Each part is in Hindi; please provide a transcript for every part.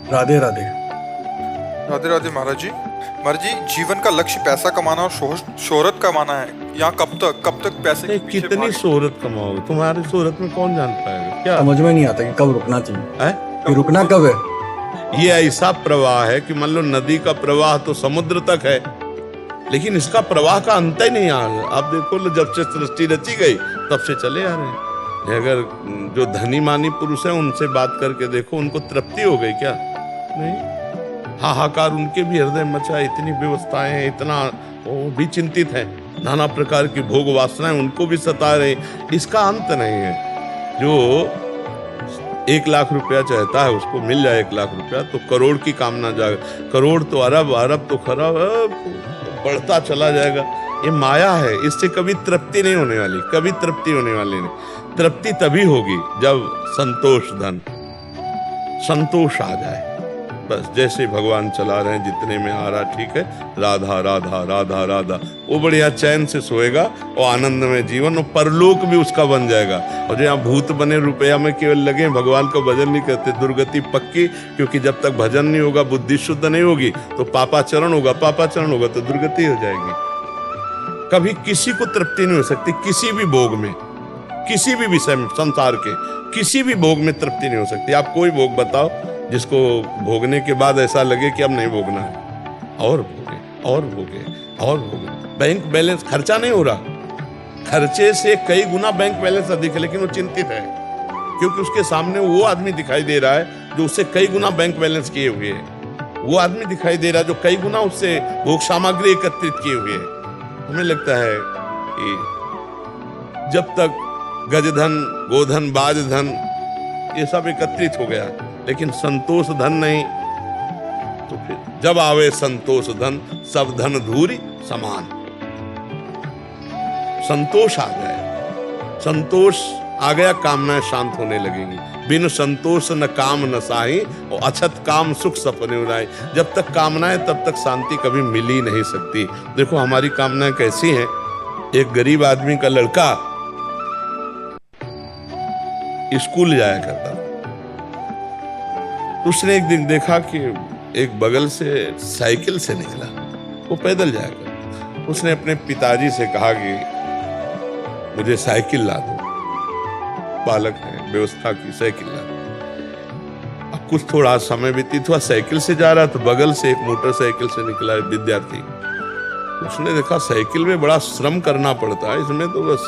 राधे राधे। राधे राधे महाराज जी। महाराज जी, जीवन का लक्ष्य पैसा कमाना और शोहरत कमाना है। यहाँ कब तक पैसे के पीछे कितनी शोहरत कमाओगे? तुम्हारी शोहरत में कौन जान पाएगा क्या समझ में नहीं आता कि कब रुकना चाहिए, है? कि रुकना कब है। ये ऐसा प्रवाह है कि मान लो नदी का प्रवाह तो समुद्र तक है, लेकिन इसका प्रवाह का अंत ही नहीं आ रहा। आप देखो, जब से सृष्टि रची गई तब से चले आ रहे हैं। अगर जो धनी मानी पुरुष है उनसे बात करके देखो, उनको तृप्ति हो गई क्या? नहीं। हाहाकार उनके भी हृदय मचा, इतनी व्यवस्थाएं हैं, इतना वो भी चिंतित है, नाना प्रकार की भोग वासनाएं उनको भी सता रहे। इसका अंत नहीं है। जो 1 लाख रुपया चाहता है उसको मिल जाए 1 लाख रुपया तो करोड़ की कामना जाए, करोड़ तो अरब, अरब तो खरब, बढ़ता चला जाएगा। ये माया है, इससे कभी तृप्ति नहीं होने वाली, कभी तृप्ति होने वाली नहीं। तृप्ति तभी होगी जब संतोष धन, संतोष आ जाए। बस जैसे भगवान चला रहे हैं, जितने में आ रहा ठीक है, राधा राधा राधा राधा, वो बढ़िया चैन से सोएगा और आनंद में जीवन, और परलोक भी उसका बन जाएगा। और जो यहाँ भूत बने रुपया में केवल लगे, भगवान का भजन नहीं करते, दुर्गति पक्की। क्योंकि जब तक भजन नहीं होगा, बुद्धि शुद्ध नहीं होगी, तो पापाचरण होगा, पापाचरण होगा तो दुर्गति हो जाएगी। कभी किसी को तृप्ति नहीं हो सकती, किसी भी भोग में, किसी भी विषय में, संसार के किसी भी भोग में तृप्ति नहीं हो सकती। आप कोई भोग बताओ जिसको भोगने के बाद ऐसा लगे कि अब नहीं भोगना है, और भोगे और भोगे और भोगे। बैंक बैलेंस, खर्चा नहीं हो रहा, खर्चे से कई गुना बैंक बैलेंस अधिक है, लेकिन वो चिंतित है क्योंकि उसके सामने वो आदमी दिखाई दे रहा है जो उससे कई गुना बैंक बैलेंस किए हुए है। वो आदमी दिखाई दे रहा है जो कई गुना उससे भोग सामग्री एकत्रित किए हुए है। हमें लगता है कि जब तक गजधन, गोधन, बाजधन ये सब एकत्रित हो गया, लेकिन संतोष धन नहीं, तो फिर जब आवे संतोष धन, सब धन धूरी समान। संतोष आ जाए, संतोष आ गया, कामनाएं शांत होने लगेंगी। बिन संतोष न काम न साही, और अछत काम सुख सपने उड़ाए। जब तक कामनाएं तब तक शांति कभी मिल ही नहीं सकती। देखो हमारी कामनाएं कैसी हैं। एक गरीब आदमी का लड़का स्कूल जाया करता, उसने एक दिन देखा कि एक बगल से साइकिल से निकला, वो पैदल जाएगा। उसने अपने पिताजी से कहा कि मुझे साइकिल ला दो। बालक है, व्यवस्था की, साइकिल ला दो। अब कुछ थोड़ा समय व्यतीत हुआ, साइकिल से जा रहा तो बगल से एक मोटरसाइकिल से निकला एक विद्यार्थी। उसने देखा साइकिल में बड़ा श्रम करना पड़ता है, इसमें तो बस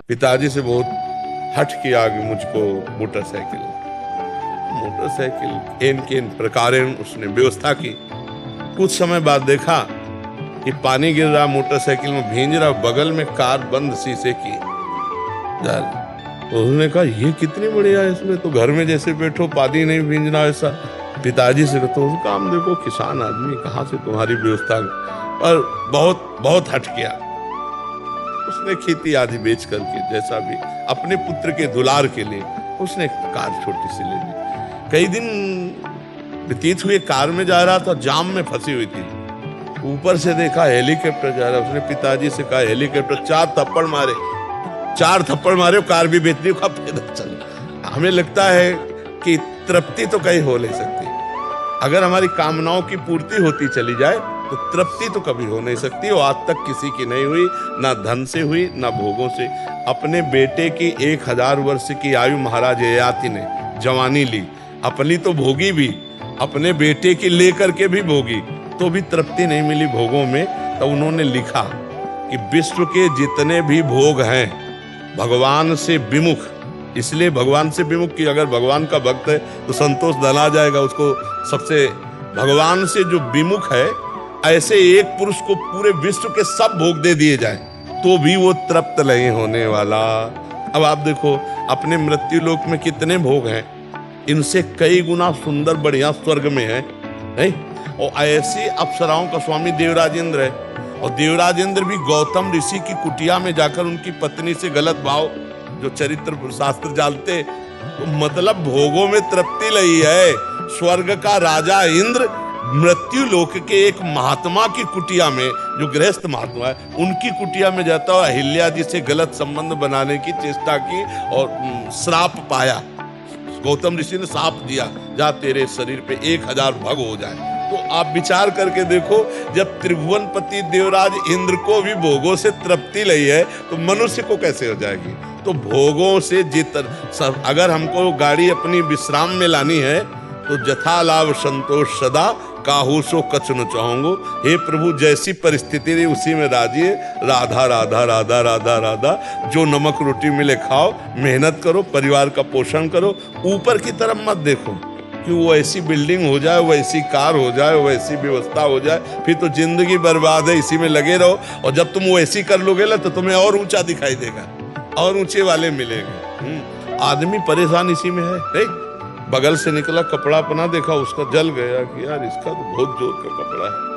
पिताजी से बहुत हट किया कि मुझको मोटरसाइकिल एन के प्रकार उसने व्यवस्था की। कुछ समय बाद देखा कि पानी गिर रहा, मोटरसाइकिल में भींज रहा, बगल में कार बंद शीशे की। उसने कहा ये कितनी बढ़िया है, इसमें तो घर में जैसे बैठो, पानी नहीं भींजना ऐसा। पिताजी से तो काम देखो, किसान आदमी, कहाँ से तुम्हारी व्यवस्था। और बहुत बहुत हट गया। उसने खेती आदि बेच करके, जैसा भी अपने पुत्र के दुलार के लिए, उसने कार छोटी सी ले ली। कई दिन व्यतीत हुए, कार में जा रहा था, जाम में फंसी हुई थी। ऊपर से देखा हेलीकॉप्टर जा रहा। उसने पिताजी से कहा हेलीकॉप्टर, 4 थप्पड़ मारे, 4 थप्पड़ मारे, कार भी बेच दी, पैदल चल। हमें लगता है कि तृप्ति तो कहीं हो नहीं सकती। अगर हमारी कामनाओं की पूर्ति होती चली जाए तो तृप्ति तो कभी हो नहीं सकती, और आज तक किसी की नहीं हुई, ना धन से हुई ना भोगों से। अपने बेटे की 1000 वर्ष की आयु महाराज ययाति ने जवानी ली, अपनी तो भोगी भी, अपने बेटे की लेकर के भी भोगी, तो भी तृप्ति नहीं मिली भोगों में। तो उन्होंने लिखा कि विश्व के जितने भी भोग हैं भगवान से विमुख, इसलिए भगवान से विमुख कि अगर भगवान का भक्त है तो संतोष धन आ जाएगा उसको। सबसे भगवान से जो विमुख है, ऐसे एक पुरुष को पूरे विश्व के सब भोग दे दिए जाए तो भी वो तृप्त नहीं होने वाला। अब आप देखो अपने मृत्यु लोक में कितने भोग हैं, इनसे कई गुना सुंदर बढ़िया स्वर्ग में है, नहीं? और ऐसी अप्सराओं का स्वामी देवराजेंद्र है, और देवराजेंद्र भी गौतम ऋषि की कुटिया में जाकर उनकी पत्नी से गलत भाव, जो चरित्र शास्त्र जानते, तो मतलब भोगों में तृप्ति नहीं है। स्वर्ग का राजा इंद्र मृत्यु लोक के एक महात्मा की कुटिया में, जो गृहस्थ महात्मा है, उनकी कुटिया में जाता हुआ अहिल्या जी से गलत संबंध बनाने की चेष्टा की और श्राप पाया। गौतम ऋषि ने साप दिया, जा तेरे शरीर पे 1000 भग हो जाए। तो आप विचार करके देखो, जब त्रिभुवनपति देवराज इंद्र को भी भोगों से तृप्ति लगी है तो मनुष्य को कैसे हो जाएगी। तो भोगों से अगर हमको गाड़ी अपनी विश्राम में लानी है तो जथा लाभ संतोष सदा, काहू सो कछ न चाहूंगो। हे प्रभु, जैसी परिस्थिति रही उसी में राजी है। राधा राधा राधा राधा राधा, जो नमक रोटी मिले खाओ, मेहनत करो, परिवार का पोषण करो, ऊपर की तरफ मत देखो कि वो ऐसी बिल्डिंग हो जाए, वैसी कार हो जाए, वैसी व्यवस्था हो जाए, फिर तो जिंदगी बर्बाद है, इसी में लगे रहो। और जब तुम वो ऐसी कर लोगे ना तो तुम्हें और ऊंचा दिखाई देगा, और ऊंचे वाले मिलेंगे। आदमी परेशान इसी में है। बगल से निकला कपड़ा अपना देखा, उसका जल गया कि यार इसका तो बहुत जोर का कपड़ा है।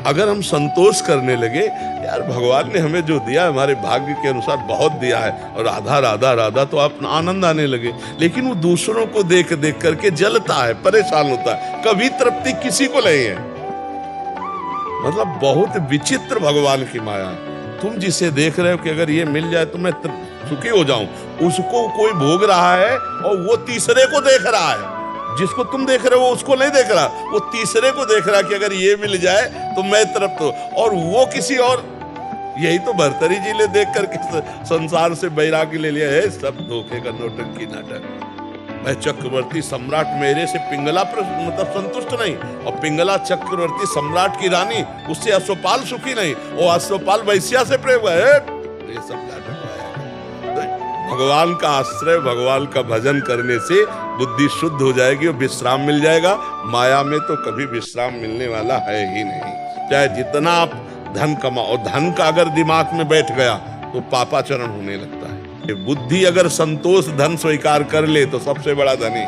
अगर हम संतोष करने लगे, यार भगवान ने हमें जो दिया हमारे भाग्य के अनुसार बहुत दिया है, और राधा राधा राधा तो आप आनंद आने लगे। लेकिन वो दूसरों को देख देख करके जलता है, परेशान होता है, कभी तृप्ति किसी को नहीं है। मतलब बहुत विचित्र भगवान की माया। तुम जिसे देख रहे हो कि अगर ये मिल जाए तो मैं सुखी हो जाऊं, उसको कोई भोग रहा है और वो तीसरे को देख रहा है। जिसको तुम देख रहे हो उसको नहीं देख रहा, वो तीसरे को देख रहा कि अगर ये मिल जाए तो मैं तृप्त हूं, और वो किसी और। यही तो भर्तरी जी ने देख करके संसार से बैरागी ले लिया है। सब धोखे का नौटंकी नाटक। मैं चक्रवर्ती सम्राट, मेरे से पिंगला मतलब संतुष्ट नहीं, और पिंगला चक्रवर्ती सम्राट की रानी, उससे अश्वपाल सुखी नहीं, और अश्वपाल वैश्या से प्रेम है। ये सब नाटक है। भगवान का आश्रय, भगवान का भजन करने से बुद्धि शुद्ध हो जाएगी और विश्राम मिल जाएगा। माया में तो कभी विश्राम मिलने वाला है ही नहीं। चाहे जितना आप धन कमाओ, धन का अगर दिमाग में बैठ गया तो पापाचरण होने लगता है। बुद्धि अगर संतोष धन स्वीकार कर ले तो सबसे बड़ा धनी।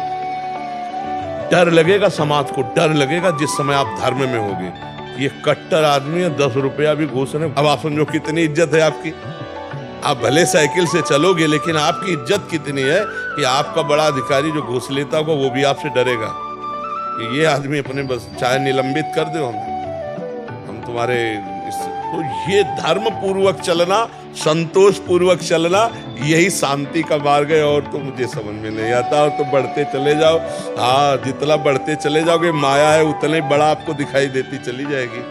डर लगेगा समाज को, डर लगेगा जिस समय आप धर्म में होगे। ये कट्टर आदमी है, 10 रुपया भी घूस रहे। अब आप समझो कितनी इज्जत है आपकी। आप भले साइकिल से चलोगे, लेकिन आपकी इज्जत कितनी है कि आपका बड़ा अधिकारी जो घूस लेता होगा वो भी आपसे डरेगा कि ये आदमी अपने बस चाहे निलंबित कर दो, हम तुम्हारे। तो ये धर्म पूर्वक चलना, संतोष पूर्वक चलना, यही शांति का मार्ग है। और तो मुझे समझ में नहीं आता। और तो बढ़ते चले जाओ, हाँ, जितना बढ़ते चले जाओगे माया है उतने बड़ा आपको दिखाई देती चली जाएगी।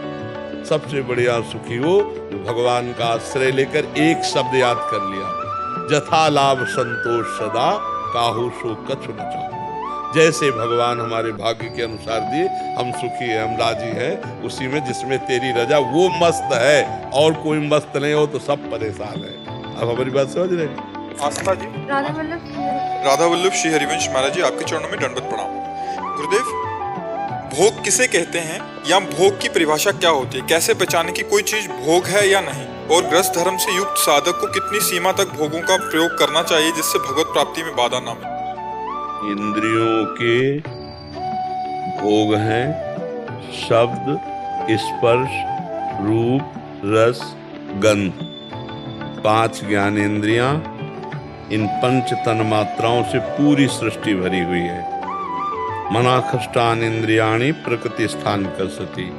सबसे बढ़िया सुखी हो जो भगवान का आश्रय लेकर एक शब्द याद कर लिया, जथा लाभ संतोष सदा, काहू सो कछु न चाहूं। जैसे भगवान हमारे भाग्य के अनुसार दिए, हम सुखी हैं, हम राजी हैं उसी में जिसमें तेरी रजा। वो मस्त है, और कोई मस्त नहीं हो तो सब परेशान है। अब हमारी बात समझ रहे हैं? आस्था जी, राधा वल्लभ श्री हरिवंश महाराज जी, आपके चरणों में दंडवत प्रणाम। गुरुदेव, भोग किसे कहते हैं, या भोग की परिभाषा क्या होती है? कैसे पहचाने कि कोई चीज भोग है या नहीं? और गृहस्थ धर्म से युक्त साधक को कितनी सीमा तक भोगों का प्रयोग करना चाहिए जिससे भगवत प्राप्ति में बाधा ना मिले? इंद्रियों के भोग हैं शब्द, स्पर्श, रूप, रस, गंध। 5 ज्ञानेंद्रियां, इन 5 तन्मात्राओं से पूरी सृष्टि भरी हुई है। मनाखष्टान इंद्रियाणि प्रकृति स्थान कसति।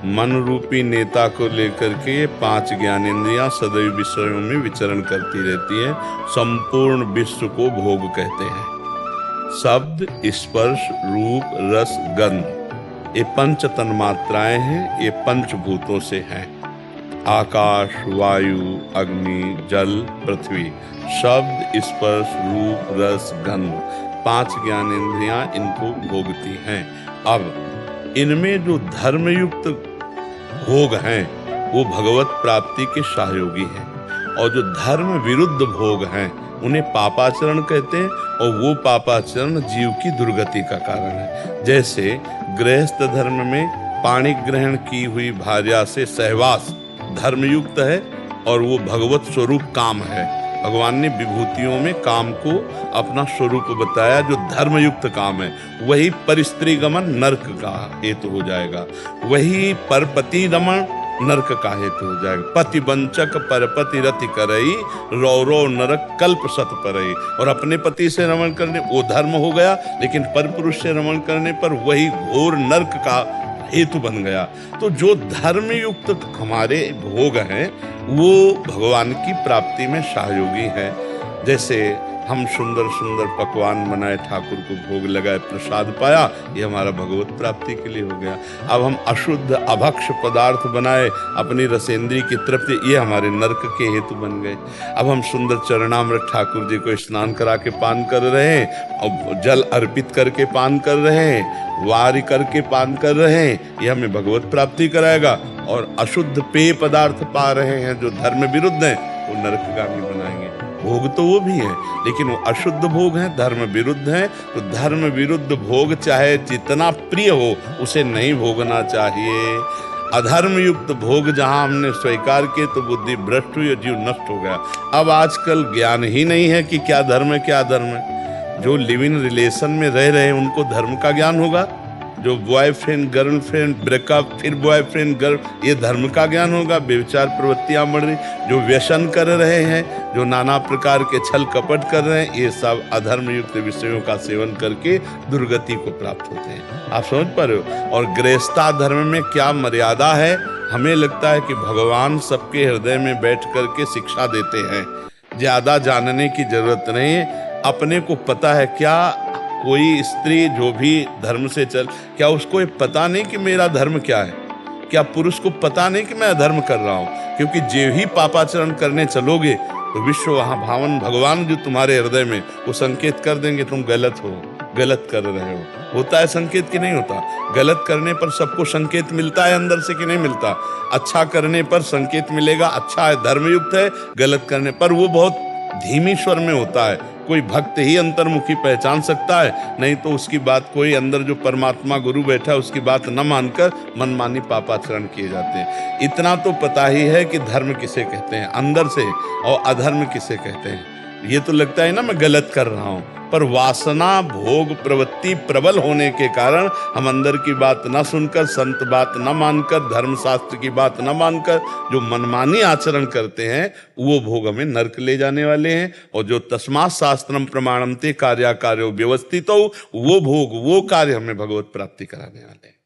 मन रूपी नेता को लेकर के 5 ज्ञानेंद्रियां सदैव विषयों में विचरण करती रहती हैं। संपूर्ण विश्व को भोग कहते हैं। शब्द, स्पर्श, रूप, रस, गंध, ये 5 तन्मात्राएं हैं। ये पंचभूतों से हैं। आकाश, वायु, अग्नि, जल, पृथ्वी। शब्द, स्पर्श, रूप, रस, गंध, 5 ज्ञानेंद्रियां इनको भोगती हैं। अब इनमें जो धर्मयुक्त भोग हैं वो भगवत प्राप्ति के सहयोगी हैं, और जो धर्म विरुद्ध भोग हैं उन्हें पापाचरण कहते हैं, और वो पापाचरण जीव की दुर्गति का कारण है। जैसे गृहस्थ धर्म में पाणी ग्रहण की हुई भार्या से सहवास धर्मयुक्त है, और वो भगवत स्वरूप काम है। भगवान ने विभूतियों में काम को अपना स्वरूप बताया जो धर्मयुक्त काम है। वही परिस्त्री गमन नरक का हेतु हो जाएगा, वही परपति रमण नरक का हेतु हो जाएगा। पति वंचक परपति रति करई, रौरव नरक कल्प सत परई। और अपने पति से रमण करने वो धर्म हो गया, लेकिन परपुरुष से रमण करने पर वही घोर नरक का हेतु बन गया। तो जो धर्मयुक्त हमारे भोग हैं वो भगवान की प्राप्ति में सहयोगी है। जैसे हम सुंदर सुंदर पकवान बनाए, ठाकुर को भोग लगाए, प्रसाद पाया, ये हमारा भगवत प्राप्ति के लिए हो गया। अब हम अशुद्ध अभक्ष पदार्थ बनाए अपनी रसेंद्री की तृप्ति, ये हमारे नरक के हेतु बन गए। अब हम सुंदर चरणामृत ठाकुर जी को स्नान करा के पान कर रहे हैं और जल अर्पित करके पान कर रहे हैं, वारी करके पान कर रहे हैं, ये हमें भगवत प्राप्ति कराएगा। और अशुद्ध पेय पदार्थ पा रहे हैं जो धर्म विरुद्ध हैं, वो नरकगामी बनाएंगे। भोग तो वो भी है, लेकिन वो अशुद्ध भोग है, धर्म विरुद्ध है। तो धर्म विरुद्ध भोग चाहे जितना प्रिय हो, उसे नहीं भोगना चाहिए। अधर्म युक्त भोग जहां हमने स्वीकार किए तो बुद्धि भ्रष्ट हुई और जीव नष्ट हो गया। अब आजकल ज्ञान ही नहीं है कि क्या धर्म है क्या अधर्म है। जो लिव इन रिलेशन में रह रहे हैं उनको धर्म का ज्ञान होगा, जो बॉयफ्रेंड गर्लफ्रेंड ब्रेकअप फिर बॉयफ्रेंड गर्ल, ये धर्म का ज्ञान होगा। व्यभिचार प्रवृत्तियां बढ़ रही, जो व्यसन कर रहे हैं, जो नाना प्रकार के छल कपट कर रहे हैं, ये सब अधर्म युक्त विषयों का सेवन करके दुर्गति को प्राप्त होते हैं। आप समझ पा रहे हो। और गृहस्था धर्म में क्या मर्यादा है, हमें लगता है कि भगवान सबके हृदय में बैठ करके शिक्षा देते हैं, ज्यादा जानने की जरूरत नहीं है। अपने को पता है क्या कोई स्त्री जो भी धर्म से चल, क्या उसको ये पता नहीं कि मेरा धर्म क्या है? क्या पुरुष को पता नहीं कि मैं अधर्म कर रहा हूँ? क्योंकि जो ही पापाचरण करने चलोगे तो विश्व वहाँ भावन भगवान जो तुम्हारे हृदय में, वो संकेत कर देंगे तुम गलत हो, गलत कर रहे हो। होता है संकेत कि नहीं होता? गलत करने पर सबको संकेत मिलता है अंदर से कि नहीं मिलता? अच्छा करने पर संकेत मिलेगा, अच्छा है, धर्मयुक्त है। गलत करने पर वो बहुत धीमी स्वर में होता है। कोई भक्त ही अंतर्मुखी पहचान सकता है, नहीं तो उसकी बात कोई अंदर जो परमात्मा गुरु बैठा है उसकी बात न मानकर मनमानी पापाचरण किए जाते हैं। इतना तो पता ही है कि धर्म किसे कहते हैं अंदर से और अधर्म किसे कहते हैं। ये तो लगता है ना मैं गलत कर रहा हूँ, पर वासना भोग प्रवृत्ति प्रबल होने के कारण हम अंदर की बात न सुनकर, संत बात न मानकर, धर्मशास्त्र की बात न मानकर जो मनमानी आचरण करते हैं, वो भोग हमें नरक ले जाने वाले हैं। और जो तस्मात् शास्त्रम प्रमाणन्ते कार्याकार्यो व्यवस्थितो, वो भोग वो कार्य हमें भगवत प्राप्ति कराने वाले हैं।